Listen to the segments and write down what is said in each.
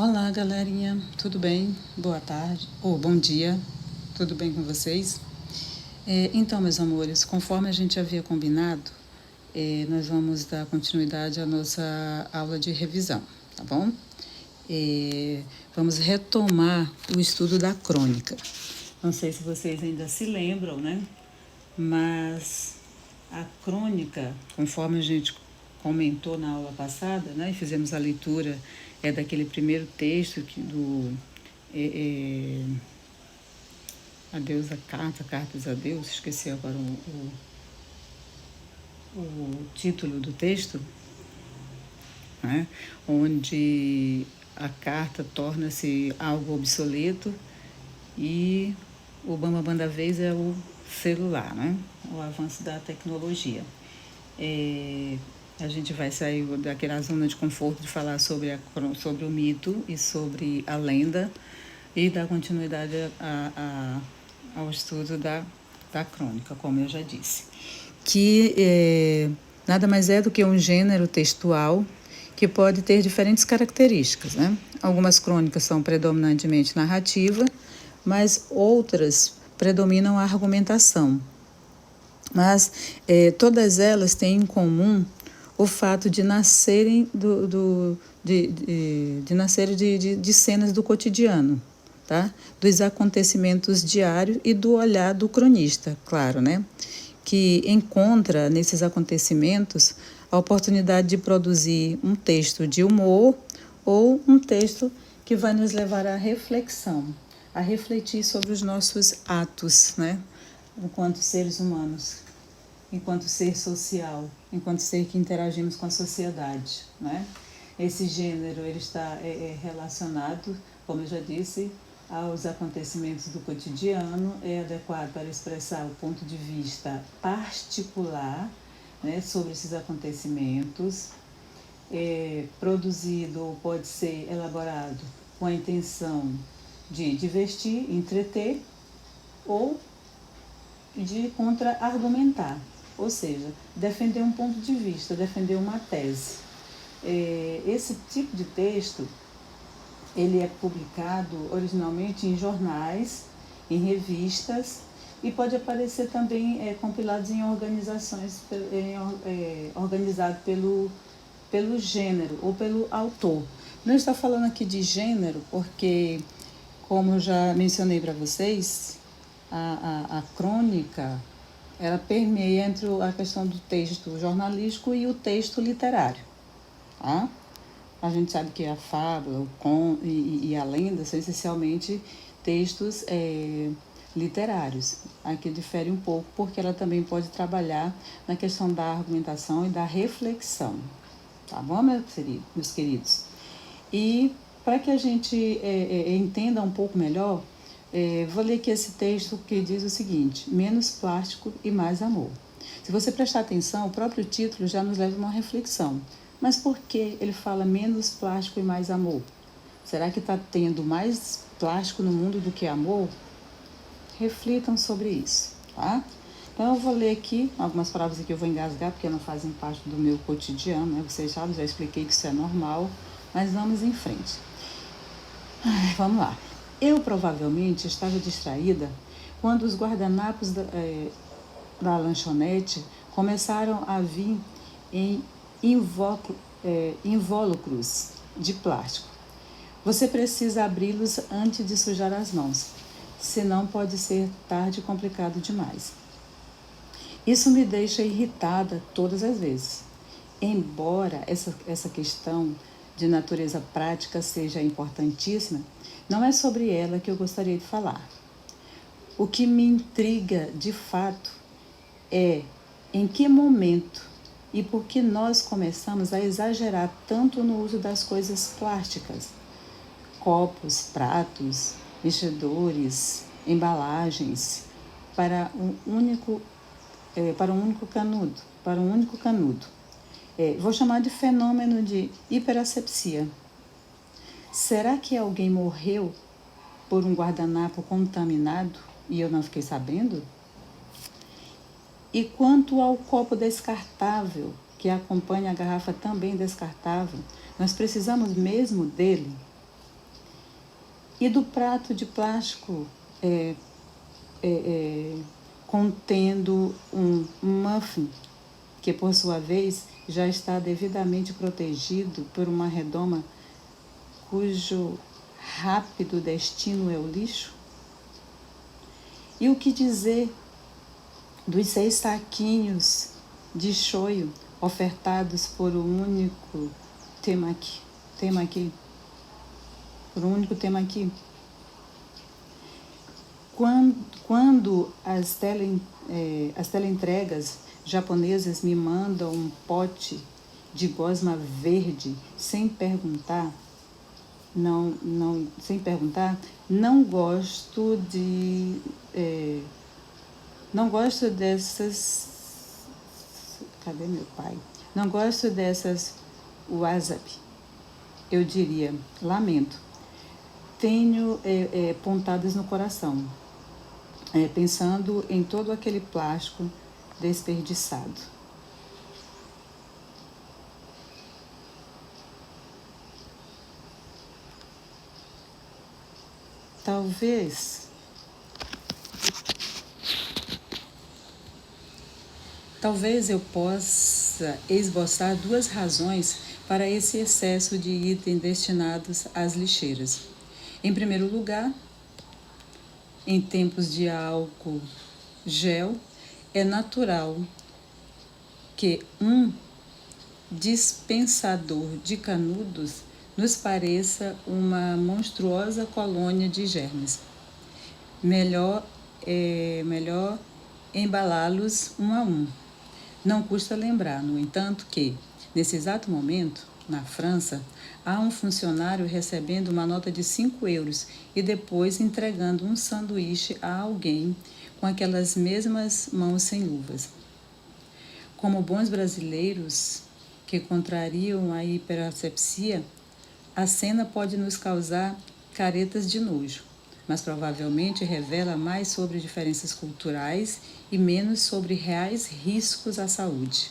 Olá, galerinha, tudo bem? Boa tarde ou bom dia, tudo bem com vocês? Então, meus amores, conforme a gente havia combinado, nós vamos dar continuidade à nossa aula de revisão, tá bom? Vamos retomar o estudo da crônica. Não sei se vocês ainda se lembram, né? Mas a crônica, conforme a gente comentou na aula passada, né, e fizemos a leitura daquele primeiro texto do Adeus a Cartas a Deus, esqueci agora o título do texto, né, onde a carta torna-se algo obsoleto e o bambambam da vez é o celular, né, o avanço da tecnologia. A gente vai sair daquela zona de conforto de falar sobre o mito e sobre a lenda e dar continuidade ao estudo da crônica, como eu já disse. Que nada mais é do que um gênero textual que pode ter diferentes características, né? Algumas crônicas são predominantemente narrativa, mas outras predominam a argumentação. Mas todas elas têm em comum o fato de nascerem de cenas do cotidiano, tá? Dos acontecimentos diários e do olhar do cronista, claro, né? Que encontra nesses acontecimentos a oportunidade de produzir um texto de humor ou um texto que vai nos levar à reflexão, a refletir sobre os nossos atos, né? Enquanto seres humanos, enquanto ser social, enquanto ser que interagimos com a sociedade, né? Esse gênero ele está relacionado, como eu já disse, aos acontecimentos do cotidiano, é adequado para expressar o ponto de vista particular, né, sobre esses acontecimentos, produzido ou pode ser elaborado com a intenção de divertir, entreter ou de contra-argumentar, ou seja, defender um ponto de vista, defender uma tese. Esse tipo de texto ele é publicado originalmente em jornais, em revistas e pode aparecer também compilados em organizações, organizado pelo gênero ou pelo autor. Não estou falando aqui de gênero porque, como eu já mencionei para vocês, a crônica ela permeia entre a questão do texto jornalístico e o texto literário. Tá? A gente sabe que a fábula, o conto e a lenda são essencialmente textos literários. Aqui difere um pouco porque ela também pode trabalhar na questão da argumentação e da reflexão. Tá bom, meus queridos? E para que a gente entenda um pouco melhor, vou ler aqui esse texto que diz o seguinte: menos plástico e mais amor. Se você prestar atenção, o próprio título já nos leva a uma reflexão. Mas por que ele fala menos plástico e mais amor? Será que está tendo mais plástico no mundo do que amor? Reflitam sobre isso, tá? Então eu vou ler aqui algumas palavras que eu vou engasgar porque não fazem parte do meu cotidiano, né? Vocês sabem, já expliquei que isso é normal, mas vamos em frente. Vamos lá. Eu provavelmente estava distraída quando os guardanapos da lanchonete começaram a vir em invólucros de plástico. Você precisa abri-los antes de sujar as mãos, senão pode ser tarde e complicado demais. Isso me deixa irritada todas as vezes. Embora essa questão de natureza prática seja importantíssima, não é sobre ela que eu gostaria de falar. O que me intriga de fato é em que momento e por que nós começamos a exagerar tanto no uso das coisas plásticas, copos, pratos, mexedores, embalagens, para um único canudo. Vou chamar de fenômeno de hiperasepsia. Será que alguém morreu por um guardanapo contaminado e eu não fiquei sabendo? E quanto ao copo descartável, que acompanha a garrafa também descartável, nós precisamos mesmo dele? e do prato de plástico contendo um muffin, que por sua vez já está devidamente protegido por uma redoma cujo rápido destino é o lixo? E o que dizer dos 6 saquinhos de shoyu ofertados por um único temaki? Por um único temaki? Quando as teleentregas japonesas me mandam um pote de gosma verde sem perguntar, não gosto dessas. Cadê meu pai? Não gosto dessas wasabi. Eu diria, lamento. Tenho pontadas no coração, pensando em todo aquele plástico desperdiçado. Talvez eu possa esboçar 2 razões para esse excesso de itens destinados às lixeiras. Em primeiro lugar, em tempos de álcool gel, é natural que um dispensador de canudos nos pareça uma monstruosa colônia de germes. Melhor embalá-los um a um. Não custa lembrar, no entanto, que, nesse exato momento, na França, há um funcionário recebendo uma nota de 5 euros e depois entregando um sanduíche a alguém com aquelas mesmas mãos sem luvas. Como bons brasileiros que contrariam a hiperasepsia, a cena pode nos causar caretas de nojo, mas provavelmente revela mais sobre diferenças culturais e menos sobre reais riscos à saúde.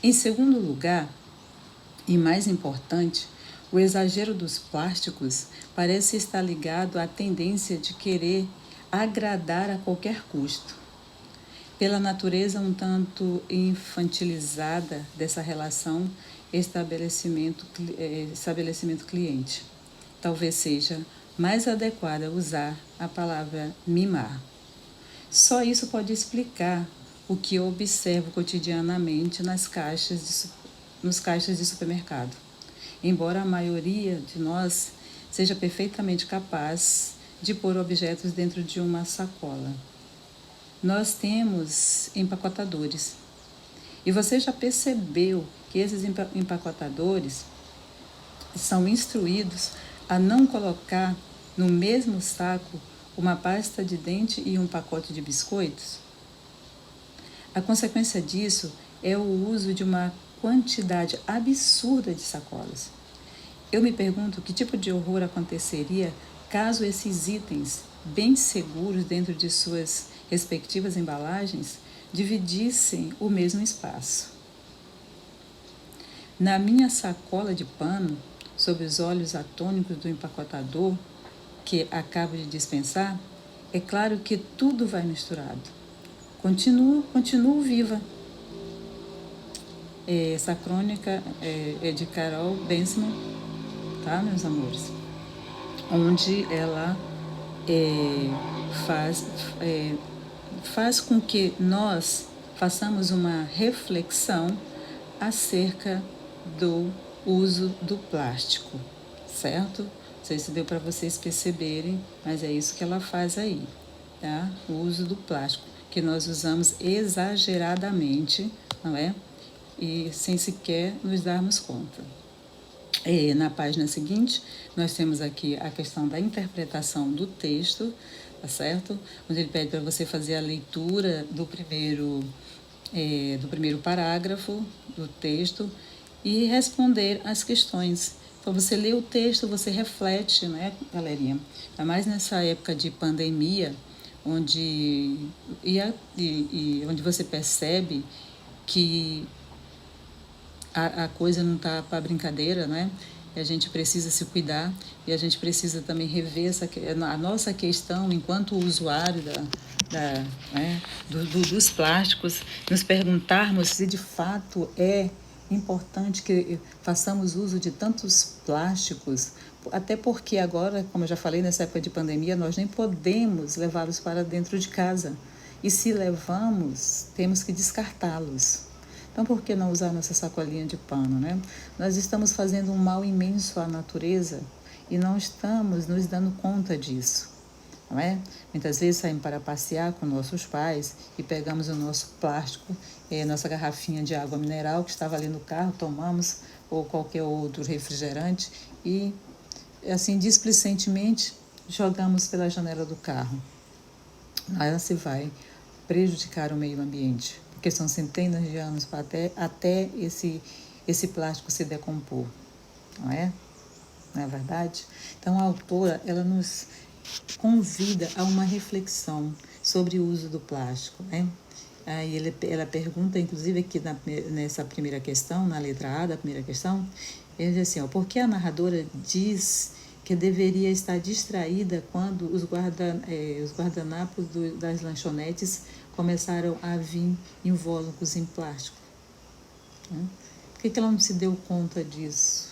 Em segundo lugar, e mais importante, o exagero dos plásticos parece estar ligado à tendência de querer agradar a qualquer custo. Pela natureza um tanto infantilizada dessa relação estabelecimento-cliente, talvez seja mais adequada usar a palavra mimar. Só isso pode explicar o que eu observo cotidianamente nos caixas de supermercado. Embora a maioria de nós seja perfeitamente capaz de pôr objetos dentro de uma sacola, nós temos empacotadores. E você já percebeu que esses empacotadores são instruídos a não colocar no mesmo saco uma pasta de dente e um pacote de biscoitos? A consequência disso é o uso de uma quantidade absurda de sacolas. Eu me pergunto que tipo de horror aconteceria caso esses itens, bem seguros dentro de suas respectivas embalagens, dividissem o mesmo espaço. Na minha sacola de pano, sob os olhos atônicos do empacotador que acabo de dispensar, é claro que tudo vai misturado. Continuo viva. Essa crônica é de Carol Bensman, tá, meus amores? Onde ela faz com que nós façamos uma reflexão acerca do uso do plástico, certo? Não sei se deu para vocês perceberem, mas é isso que ela faz aí, tá? O uso do plástico, que nós usamos exageradamente, não é? E sem sequer nos darmos conta. Na página seguinte, nós temos aqui a questão da interpretação do texto, tá certo? Onde ele pede para você fazer a leitura do primeiro parágrafo do texto e responder as questões. Então, você lê o texto, você reflete, né, galerinha? Ainda mais nessa época de pandemia, onde você percebe que a coisa não está para brincadeira, né? e a gente precisa se cuidar, e a gente precisa também rever a nossa questão enquanto usuário né, dos plásticos, nos perguntarmos se de fato é importante que façamos uso de tantos plásticos, até porque agora, como eu já falei, nessa época de pandemia, nós nem podemos levá-los para dentro de casa. E se levamos, temos que descartá-los. Então, por que não usar nossa sacolinha de pano, né? Nós estamos fazendo um mal imenso à natureza e não estamos nos dando conta disso, não é? Muitas vezes saímos para passear com nossos pais e pegamos o nosso plástico, nossa garrafinha de água mineral que estava ali no carro, tomamos, ou qualquer outro refrigerante e, assim, displicentemente, jogamos pela janela do carro. Aí se vai prejudicar o meio ambiente, porque são centenas de anos para até esse plástico se decompor, não é? Não é verdade? Então a autora, ela nos convida a uma reflexão sobre o uso do plástico, né? Aí ela pergunta, inclusive aqui nessa primeira questão, na letra A da primeira questão, ele diz assim, por que a narradora diz que deveria estar distraída quando os guardanapos das lanchonetes começaram a vir invólucros em plástico? Por que ela não se deu conta disso?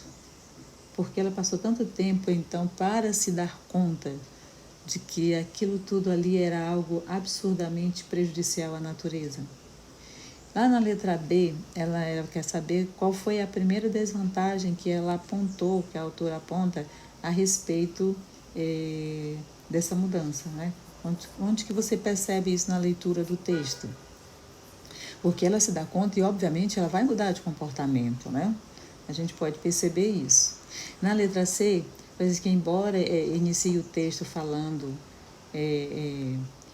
Porque ela passou tanto tempo, então, para se dar conta de que aquilo tudo ali era algo absurdamente prejudicial à natureza. Lá na letra B, ela quer saber qual foi a primeira desvantagem que ela apontou, que a autora aponta, a respeito dessa mudança, né? Onde que você percebe isso na leitura do texto? Porque ela se dá conta e, obviamente, ela vai mudar de comportamento, né? A gente pode perceber isso. Na letra C, parece que, embora inicie o texto falando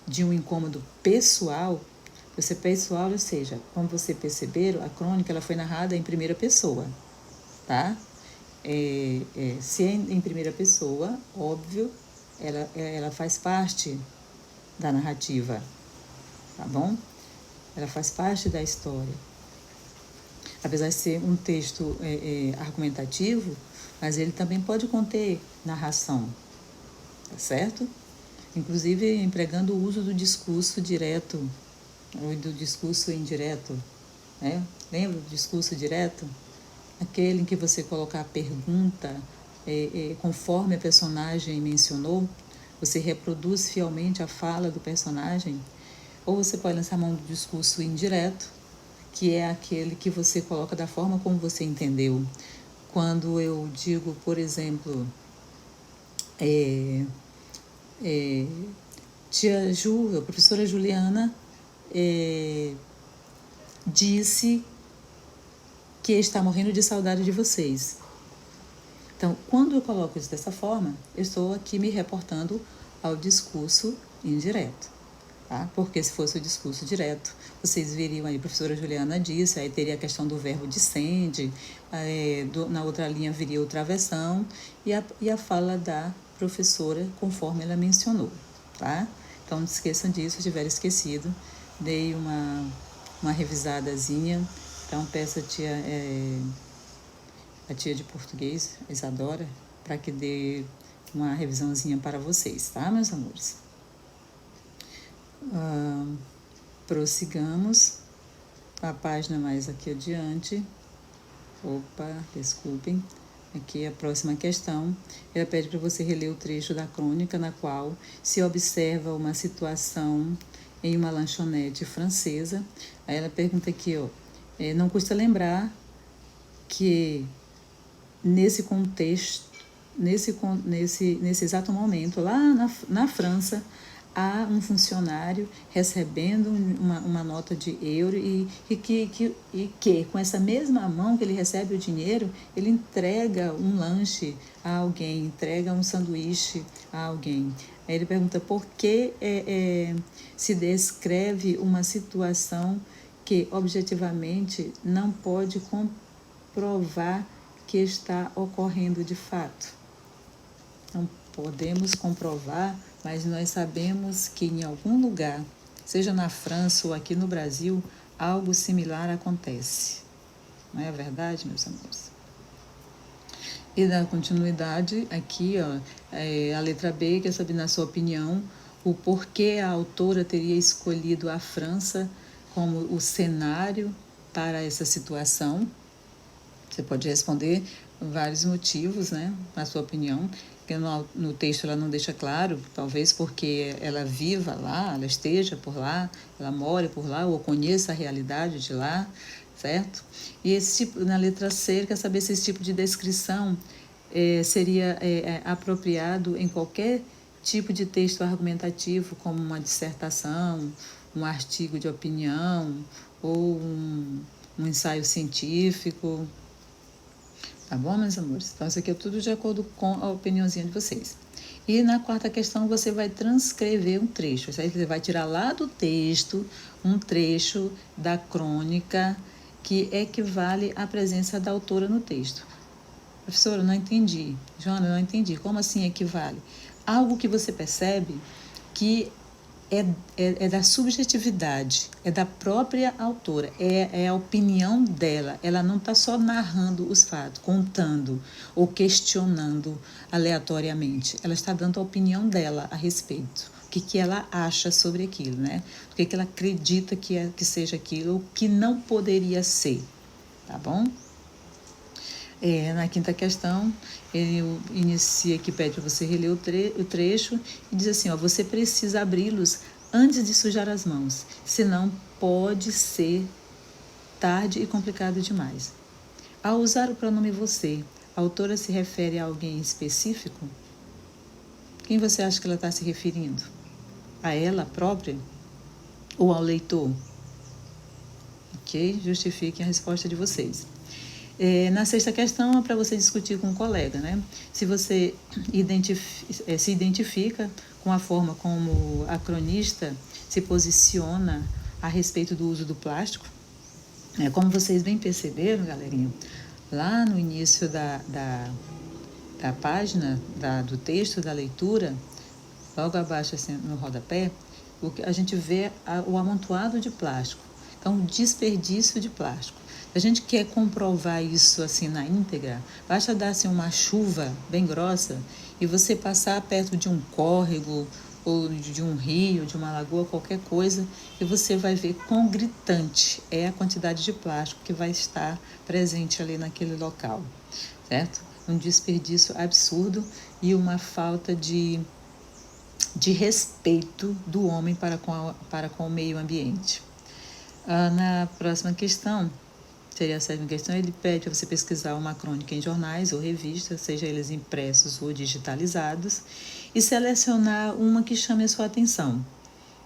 de um incômodo pessoal, ou seja, como você perceberam, a crônica ela foi narrada em primeira pessoa, tá? Se é em primeira pessoa, óbvio, ela faz parte da narrativa, tá bom? Ela faz parte da história. Apesar de ser um texto argumentativo, mas ele também pode conter narração, tá certo? Inclusive empregando o uso do discurso direto ou do discurso indireto, né? Lembra do discurso direto? Aquele em que você colocar a pergunta conforme a personagem mencionou, você reproduz fielmente a fala do personagem, ou você pode lançar a mão do discurso indireto, que é aquele que você coloca da forma como você entendeu. Quando eu digo, por exemplo, tia Ju, a professora Juliana, disse que está morrendo de saudade de vocês. Então, quando eu coloco isso dessa forma, eu estou aqui me reportando ao discurso indireto. Tá? Porque se fosse o discurso direto, vocês veriam aí, a professora Juliana disse, aí teria a questão do verbo dissende, na outra linha viria o travessão e a fala da professora conforme ela mencionou. Tá? Então não se esqueçam disso, se tiver esquecido, dei uma revisadazinha. Então peço a tia de português, Isadora, para que dê uma revisãozinha para vocês, tá, meus amores? Prossigamos a página mais aqui adiante. Opa, desculpem. Aqui a próxima questão, ela pede para você reler o trecho da crônica na qual se observa uma situação em uma lanchonete francesa. Aí ela pergunta aqui, não custa lembrar que nesse contexto, nesse exato momento, lá na França, há um funcionário recebendo uma nota de euro e que com essa mesma mão que ele recebe o dinheiro, ele entrega um lanche a alguém, entrega um sanduíche a alguém. Aí ele pergunta por que se descreve uma situação que objetivamente não pode comprovar que está ocorrendo de fato. Não podemos comprovar, mas nós sabemos que em algum lugar, seja na França ou aqui no Brasil, algo similar acontece. Não é verdade, meus amores? E da continuidade aqui, ó, a letra B, quer saber, na sua opinião, o porquê a autora teria escolhido a França como o cenário para essa situação. Você pode responder vários motivos, né, na sua opinião, que no texto ela não deixa claro, talvez porque ela viva lá, ela esteja por lá, ela mora por lá, ou conheça a realidade de lá, certo? E esse tipo, na letra C, quer saber se esse tipo de descrição seria apropriado em qualquer tipo de texto argumentativo, como uma dissertação, um artigo de opinião ou um ensaio científico. Tá bom, meus amores? Então, isso aqui é tudo de acordo com a opiniãozinha de vocês. E na quarta questão, você vai transcrever um trecho. Isso aí você vai tirar lá do texto um trecho da crônica que equivale à presença da autora no texto. Professora, não entendi. Joana, não entendi. Como assim equivale? Algo que você percebe que é da subjetividade, é da própria autora, é a opinião dela. Ela não está só narrando os fatos, contando ou questionando aleatoriamente. Ela está dando a opinião dela a respeito. O que ela acha sobre aquilo, né? O que ela acredita que seja aquilo ou que não poderia ser, tá bom? Na quinta questão, ele inicia que pede para você reler o trecho e diz assim, ó, você precisa abri-los antes de sujar as mãos, senão pode ser tarde e complicado demais. Ao usar o pronome você, a autora se refere a alguém específico? Quem você acha que ela está se referindo? A ela própria ou ao leitor? Ok? Justifiquem a resposta de vocês. Na sexta questão é para você discutir com um colega, né? Se você se identifica com a forma como a cronista se posiciona a respeito do uso do plástico. Como vocês bem perceberam, galerinha, lá no início da página, do texto, da leitura, logo abaixo, assim, no rodapé, a gente vê o amontoado de plástico. Então, o desperdício de plástico. Se a gente quer comprovar isso assim na íntegra, basta dar assim, uma chuva bem grossa e você passar perto de um córrego ou de um rio, de uma lagoa, qualquer coisa, e você vai ver quão gritante é a quantidade de plástico que vai estar presente ali naquele local, certo? Um desperdício absurdo e uma falta de respeito do homem para com o meio ambiente. Na próxima questão, seria a sétima questão, ele pede para você pesquisar uma crônica em jornais ou revistas, seja eles impressos ou digitalizados, e selecionar uma que chame a sua atenção,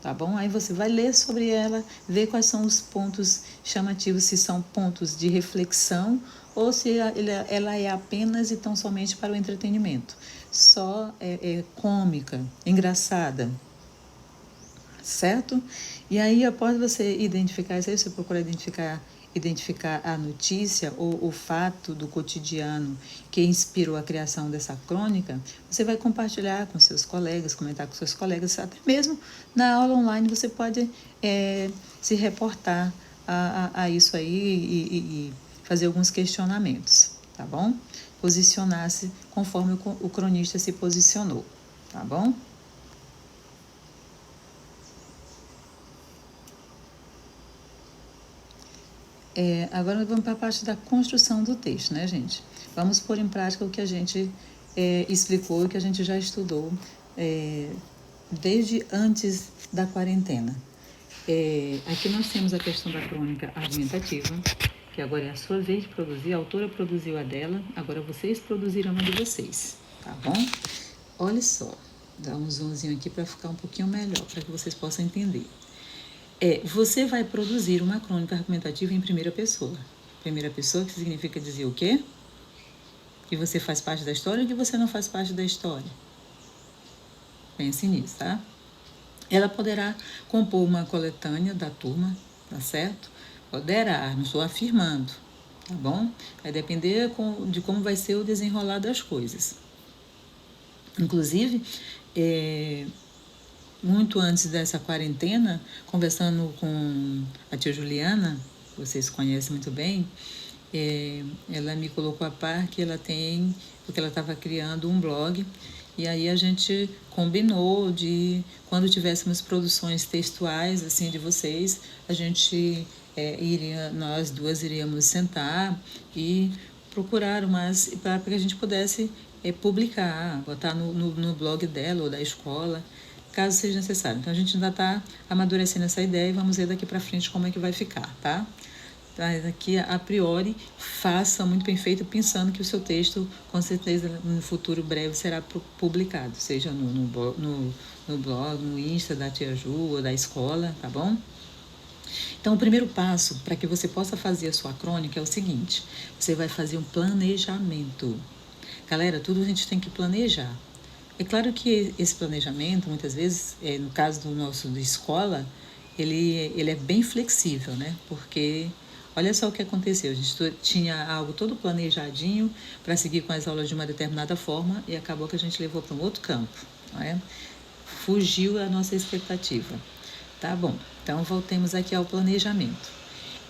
tá bom? Aí você vai ler sobre ela, ver quais são os pontos chamativos, se são pontos de reflexão ou se ela é apenas e tão somente para o entretenimento. Só é cômica, engraçada, certo? E aí, após você identificar isso aí, você procura identificar a notícia ou o fato do cotidiano que inspirou a criação dessa crônica, você vai compartilhar com seus colegas, comentar com seus colegas, até mesmo na aula online você pode se reportar a isso aí e fazer alguns questionamentos, tá bom? Posicionar-se conforme o cronista se posicionou, tá bom? Agora vamos para a parte da construção do texto, né, gente? Vamos pôr em prática o que a gente explicou e que a gente já estudou desde antes da quarentena. Aqui nós temos a questão da crônica argumentativa, que agora é a sua vez de produzir, a autora produziu a dela, agora vocês produziram a de vocês, tá bom? Olha só, dá um zoomzinho aqui para ficar um pouquinho melhor, para que vocês possam entender. Você vai produzir uma crônica argumentativa em primeira pessoa. Primeira pessoa que significa dizer o quê? Que você faz parte da história ou que você não faz parte da história? Pense nisso, tá? Ela poderá compor uma coletânea da turma, tá certo? Poderá, não estou afirmando, tá bom? Vai depender de como vai ser o desenrolar das coisas. Inclusive, muito antes dessa quarentena, conversando com a tia Juliana, que vocês conhecem muito bem, ela me colocou a par que ela tem, porque ela estava criando um blog, e aí a gente combinou de, quando tivéssemos produções textuais, assim, de vocês, a gente nós duas iríamos sentar e procurar umas, para que a gente pudesse publicar, botar no blog dela ou da escola, caso seja necessário. Então a gente ainda está amadurecendo essa ideia e vamos ver daqui para frente como é que vai ficar, tá? Mas aqui, a priori, faça muito bem feito, pensando que o seu texto, com certeza, no futuro breve, será publicado, seja no blog, no Insta da Tia Ju ou da escola, tá bom? Então, o primeiro passo para que você possa fazer a sua crônica é o seguinte: você vai fazer um planejamento. Galera, tudo a gente tem que planejar. É claro que esse planejamento, muitas vezes, no caso do nosso de escola, ele é bem flexível, né? Porque olha só o que aconteceu. A gente tinha algo todo planejadinho para seguir com as aulas de uma determinada forma e acabou que a gente levou para um outro campo, não é? Fugiu a nossa expectativa. Tá bom, então voltemos aqui ao planejamento.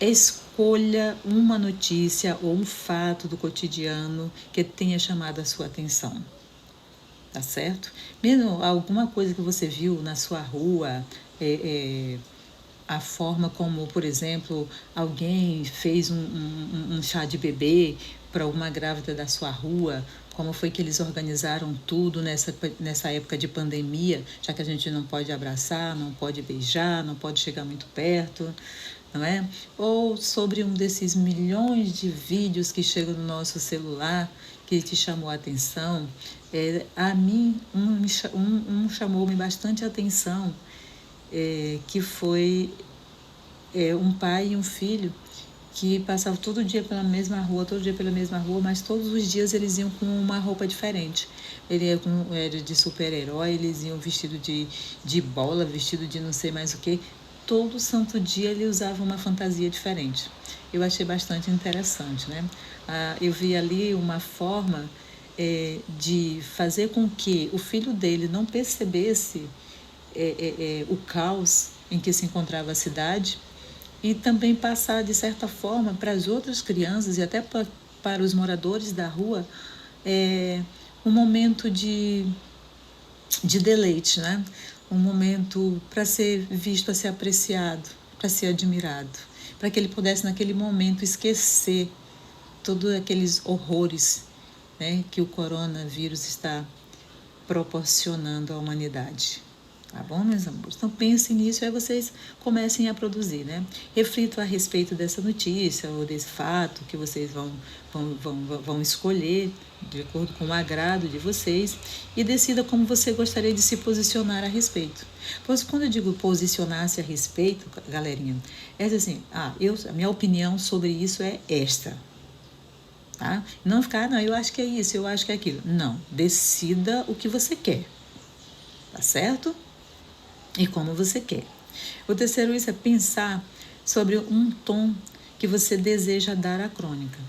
Escolha uma notícia ou um fato do cotidiano que tenha chamado a sua atenção. Tá certo? Mesmo alguma coisa que você viu na sua rua, a forma como, por exemplo, alguém fez um chá de bebê para uma grávida da sua rua, como foi que eles organizaram tudo nessa época de pandemia, já que a gente não pode abraçar, não pode beijar, não pode chegar muito perto, não é? Ou sobre um desses milhões de vídeos que chegam no nosso celular, que te chamou a atenção. A mim, chamou-me bastante a atenção, que foi um pai e um filho que passavam todo dia pela mesma rua, mas todos os dias eles iam com uma roupa diferente. Ele era de super-herói, eles iam vestido de bola, vestido de não sei mais o que. Todo santo dia ele usava uma fantasia diferente. Eu achei bastante interessante, né? Eu vi ali uma forma de fazer com que o filho dele não percebesse o caos em que se encontrava a cidade, e também passar, de certa forma, para as outras crianças e até para os moradores da rua, um momento de deleite, né? Um momento para ser visto, para ser apreciado, para ser admirado, para que ele pudesse, naquele momento, esquecer todos aqueles horrores, né, que o coronavírus está proporcionando à humanidade. Tá bom, meus amores? Então pensem nisso e aí vocês comecem a produzir, né? Reflitam a respeito dessa notícia ou desse fato que vocês vão escolher de acordo com o agrado de vocês e decida como você gostaria de se posicionar a respeito. Pois quando eu digo posicionar-se a respeito, galerinha, é assim, a minha opinião sobre isso é esta. Tá? Não ficar, não, eu acho que é isso, eu acho que é aquilo. Não, decida o que você quer. Tá certo? E como você quer. O terceiro isso é pensar sobre um tom que você deseja dar à crônica.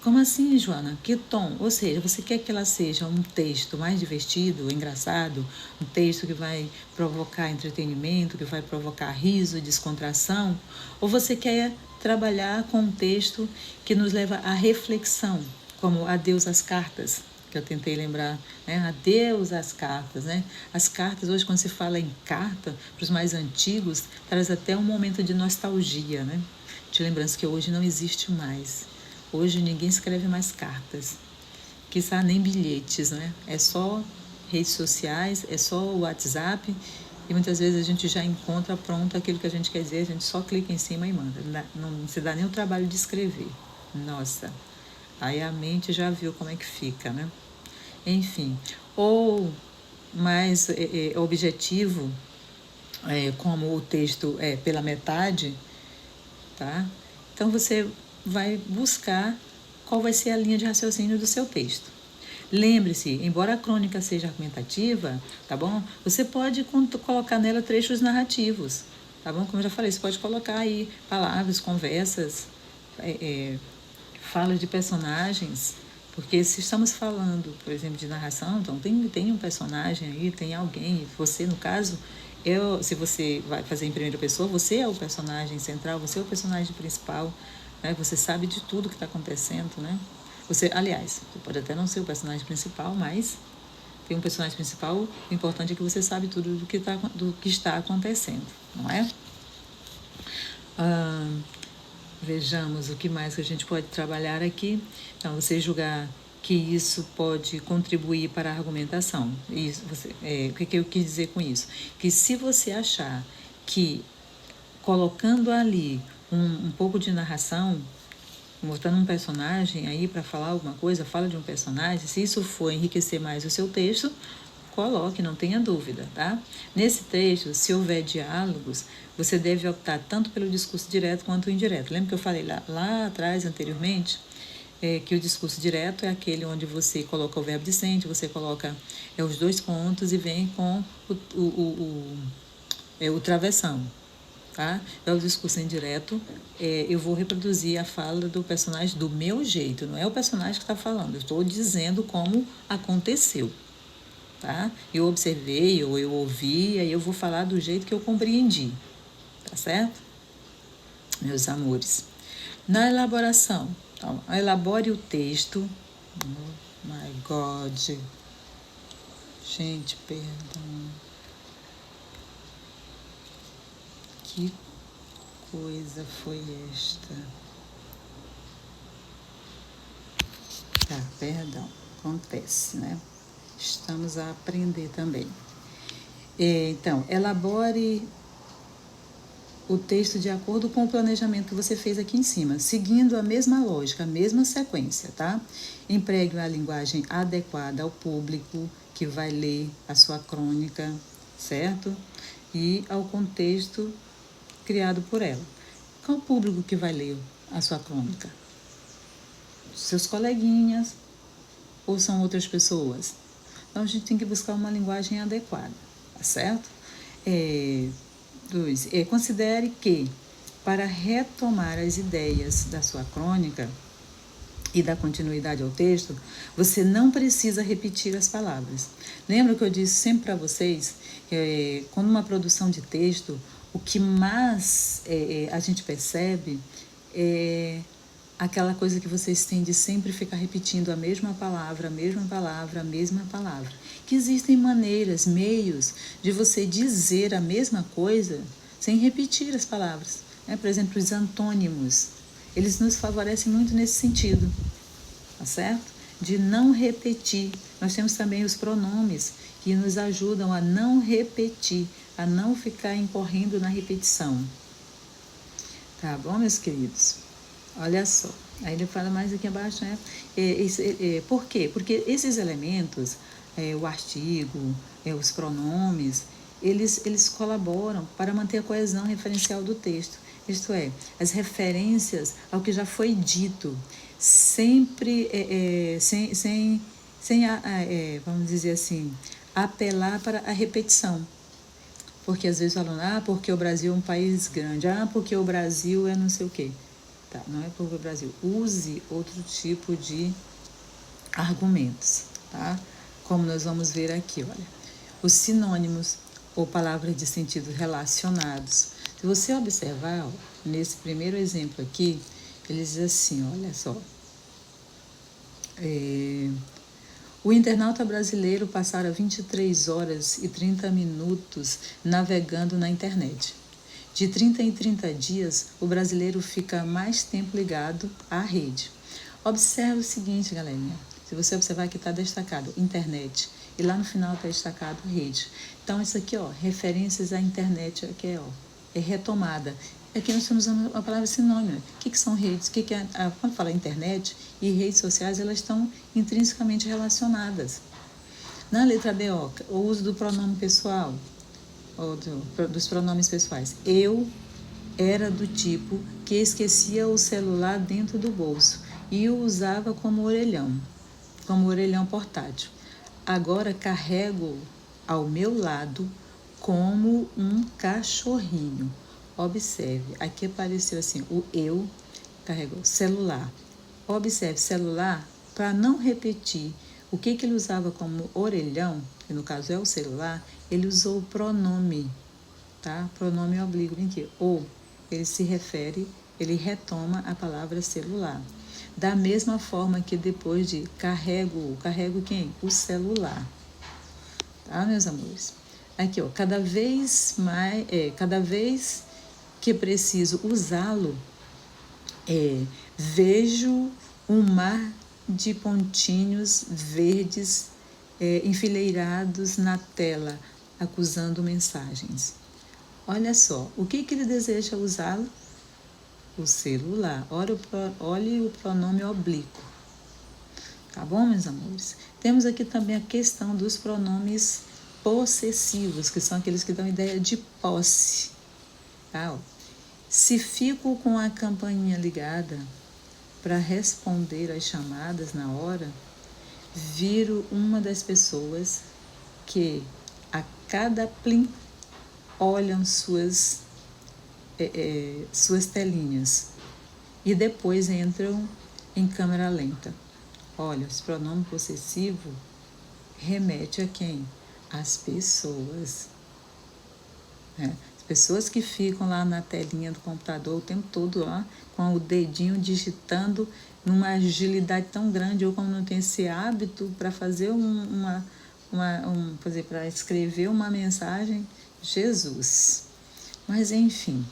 Como assim, Joana? Que tom? Ou seja, você quer que ela seja um texto mais divertido, engraçado, um texto que vai provocar entretenimento, que vai provocar riso, descontração? Ou você quer trabalhar com um texto que nos leva à reflexão, como Adeus às Cartas, que eu tentei lembrar, né? Adeus às cartas, né? As cartas, hoje, quando se fala em carta, para os mais antigos, traz até um momento de nostalgia, né? De lembrança que hoje não existe mais. Hoje ninguém escreve mais cartas, quiçá nem bilhetes, né? É só redes sociais, é só o WhatsApp, e muitas vezes a gente já encontra pronto aquilo que a gente quer dizer, a gente só clica em cima e manda. Não se dá nem o trabalho de escrever. Nossa, aí a mente já viu como é que fica, né? Enfim, ou mais objetivo, como o texto é pela metade, tá? Então você vai buscar qual vai ser a linha de raciocínio do seu texto. Lembre-se, embora a crônica seja argumentativa, tá bom? Você pode colocar nela trechos narrativos, tá bom? Como eu já falei, você pode colocar aí palavras, conversas, falas de personagens, porque se estamos falando, por exemplo, de narração, então tem um personagem aí, tem alguém, você no caso, se você vai fazer em primeira pessoa, você é o personagem central, você é o personagem principal, né? Você sabe de tudo que está acontecendo, né? Aliás, você pode até não ser o personagem principal, mas tem um personagem principal, o importante é que você sabe tudo do que está acontecendo, não é? Vejamos o que mais que a gente pode trabalhar aqui. Então, você julgar que isso pode contribuir para a argumentação. O que eu quis dizer com isso? Que se você achar que colocando ali um pouco de narração, mostrando um personagem aí para falar alguma coisa, fala de um personagem, se isso for enriquecer mais o seu texto, coloque, não tenha dúvida, tá? Nesse trecho, se houver diálogos, você deve optar tanto pelo discurso direto quanto indireto. Lembra que eu falei lá atrás, anteriormente, que o discurso direto é aquele onde você coloca o verbo dicente, você coloca os dois pontos e vem com o travessão. Tá? O discurso indireto, eu vou reproduzir a fala do personagem do meu jeito, não é o personagem que está falando, eu estou dizendo como aconteceu. Tá? Eu observei, ou eu ouvi, aí eu vou falar do jeito que eu compreendi. Tá certo? Meus amores. Na elaboração, então, elabore o texto. Oh my God. Gente, perdão. Que coisa foi esta? Tá, perdão. Acontece, né? Estamos a aprender também. Então, elabore o texto de acordo com o planejamento que você fez aqui em cima, seguindo a mesma lógica, a mesma sequência, tá? Empregue a linguagem adequada ao público que vai ler a sua crônica, certo? E ao contexto criado por ela. Qual o público que vai ler a sua crônica? Seus coleguinhas ou são outras pessoas? Então, a gente tem que buscar uma linguagem adequada, tá certo? 2. Considere que, para retomar as ideias da sua crônica e dar continuidade ao texto, você não precisa repetir as palavras. Lembra que eu disse sempre para vocês que, quando uma produção de texto, o que mais a gente percebe é aquela coisa que vocês têm de sempre ficar repetindo a mesma palavra, a mesma palavra, a mesma palavra. Que existem maneiras, meios de você dizer a mesma coisa sem repetir as palavras. Né? Por exemplo, os antônimos, eles nos favorecem muito nesse sentido, tá certo? De não repetir. Nós temos também os pronomes que nos ajudam a não repetir, a não ficar incorrendo na repetição. Tá bom, meus queridos? Olha só, aí ele fala mais aqui abaixo, né? Por quê? Porque esses elementos, o artigo, os pronomes, eles colaboram para manter a coesão referencial do texto. Isto é, as referências ao que já foi dito, sempre vamos dizer assim, apelar para a repetição. Porque às vezes falam, porque o Brasil é um país grande, porque o Brasil é não sei o quê. Tá, não é porque o Brasil. Use outro tipo de argumentos, tá? Como nós vamos ver aqui, olha. Os sinônimos ou palavras de sentido relacionados. Se você observar, ó, nesse primeiro exemplo aqui, ele diz assim, olha só. O internauta brasileiro passara 23 horas e 30 minutos navegando na internet. De 30 em 30 dias, o brasileiro fica mais tempo ligado à rede. Observe o seguinte, galerinha. Se você observar aqui está destacado internet e lá no final está destacado rede. Então, isso aqui, ó, referências à internet, aqui é retomada. Aqui nós estamos usando a palavra sinônimo. O que são redes? Quando fala internet e redes sociais, elas estão intrinsecamente relacionadas. Na letra B, ó, o uso do pronome pessoal, ou dos pronomes pessoais. Eu era do tipo que esquecia o celular dentro do bolso e o usava como orelhão portátil. Agora carrego ao meu lado como um cachorrinho. Observe, aqui apareceu assim, o eu carregou celular. Observe, celular, para não repetir o que ele usava como orelhão, que no caso é o celular, ele usou o pronome, tá? Pronome oblíquo, em que ou ele se refere ele retoma a palavra celular. Da mesma forma que depois de carrego quem? O celular. Tá, meus amores? Aqui, ó, cada vez que preciso usá-lo, vejo um mar de pontinhos verdes enfileirados na tela, acusando mensagens. Olha só, o que ele deseja usá-lo? O celular. Olhe o pronome oblíquo. Tá bom, meus amores? Temos aqui também a questão dos pronomes possessivos, que são aqueles que dão ideia de posse. Tá? Se fico com a campainha ligada para responder às chamadas na hora, viro uma das pessoas que a cada plim olham suas telinhas e depois entram em câmera lenta. Olha, esse pronome possessivo remete a quem? As pessoas. As pessoas que ficam lá na telinha do computador o tempo todo, ó, com o dedinho digitando numa agilidade tão grande, ou como não tem esse hábito para fazer para escrever uma mensagem, Jesus. Mas enfim,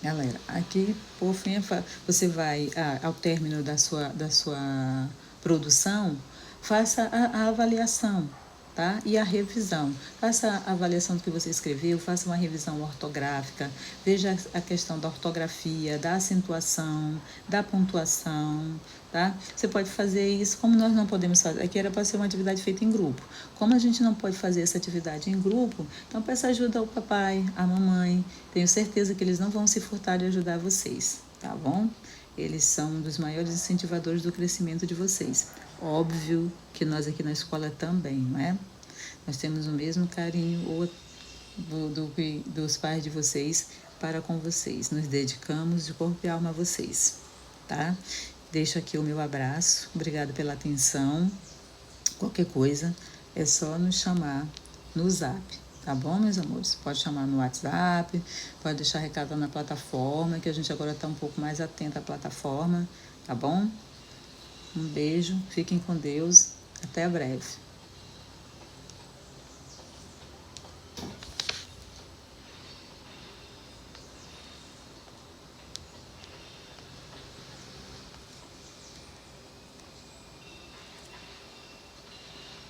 galera, aqui por fim você vai ao término da sua produção, faça a avaliação, tá? E a revisão. Faça a avaliação do que você escreveu, faça uma revisão ortográfica, veja a questão da ortografia, da acentuação, da pontuação, tá? Você pode fazer isso, como nós não podemos fazer, aqui era para ser uma atividade feita em grupo. Como a gente não pode fazer essa atividade em grupo, então peça ajuda ao papai, à mamãe, tenho certeza que eles não vão se furtar de ajudar vocês, tá bom? Eles são um dos maiores incentivadores do crescimento de vocês. Óbvio que nós aqui na escola também, não é? Nós temos o mesmo carinho dos pais de vocês para com vocês. Nos dedicamos de corpo e alma a vocês, tá? Deixo aqui o meu abraço. Obrigada pela atenção. Qualquer coisa é só nos chamar no Zap, tá bom, meus amores? Pode chamar no WhatsApp, pode deixar recado na plataforma, que a gente agora está um pouco mais atento à plataforma, tá bom? Um beijo, fiquem com Deus, até breve.